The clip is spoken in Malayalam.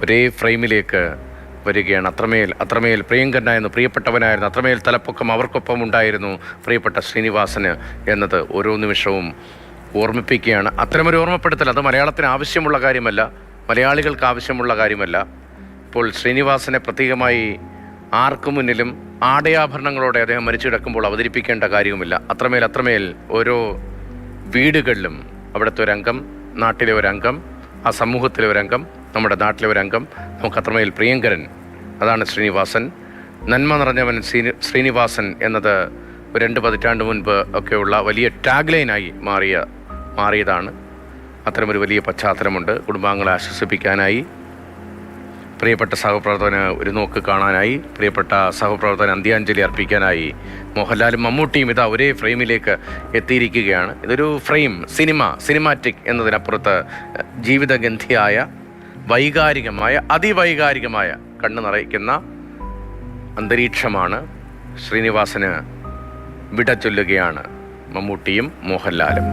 ഒരേ ഫ്രെയിമിലേക്ക് വരികയാണ്. അത്രമേൽ പ്രിയങ്കരനായിരുന്നു, പ്രിയപ്പെട്ടവനായിരുന്നു, അത്രമേൽ തലപ്പൊക്കം അവർക്കൊപ്പം ഉണ്ടായിരുന്നു പ്രിയപ്പെട്ട ശ്രീനിവാസന് എന്നത് ഓരോ നിമിഷവും ഓർമ്മിപ്പിക്കുകയാണ്. അത്തരമൊരു ഓർമ്മപ്പെടുത്തൽ അത് മലയാളത്തിന് ആവശ്യമുള്ള കാര്യമല്ല, മലയാളികൾക്ക് ആവശ്യമുള്ള കാര്യമല്ല. ഇപ്പോൾ ശ്രീനിവാസനെ പ്രത്യേകമായി ആർക്കു മുന്നിലും ആടയാഭരണങ്ങളോടെ അദ്ദേഹം മരിച്ചു കിടക്കുമ്പോൾ അവതരിപ്പിക്കേണ്ട കാര്യവുമില്ല. അത്രമേൽ ഓരോ വീടുകളിലും അവിടുത്തെ ഒരംഗം, നാട്ടിലെ ഒരംഗം, ആ സമൂഹത്തിലെ ഒരംഗം, നമ്മുടെ നാട്ടിലെ ഒരംഗം, നമുക്ക് അത്രമേൽ പ്രിയങ്കരൻ. അതാണ് ശ്രീനിവാസൻ. നന്മ നിറഞ്ഞവൻ ശ്രീനിവാസൻ എന്നത് 2 പതിറ്റാണ്ട് മുൻപ് ഒക്കെയുള്ള വലിയ ടാഗ്ലൈനായി മാറിയതാണ്. അത്തരമൊരു വലിയ പശ്ചാത്തലമുണ്ട്. കുടുംബാംഗങ്ങളെ ആശ്വസിപ്പിക്കാനായി, പ്രിയപ്പെട്ട സഹപ്രവർത്തകന് ഒരു നോക്ക് കാണാനായി, പ്രിയപ്പെട്ട സഹപ്രവർത്തകന് അന്ത്യാഞ്ജലി അർപ്പിക്കാനായി മോഹൻലാലും മമ്മൂട്ടിയും ഇതാ ഒരേ ഫ്രെയിമിലേക്ക് എത്തിയിരിക്കുകയാണ്. ഇതൊരു ഫ്രെയിം, സിനിമാറ്റിക് എന്നതിനപ്പുറത്ത് ജീവിതഗന്ധിയായ, വൈകാരികമായ, അതിവൈകാരികമായ, കണ്ണു നിറയ്ക്കുന്ന അന്തരീക്ഷമാണ്. ശ്രീനിവാസന് വിട ചൊല്ലുകയാണ് മമ്മൂട്ടിയും മോഹൻലാലും.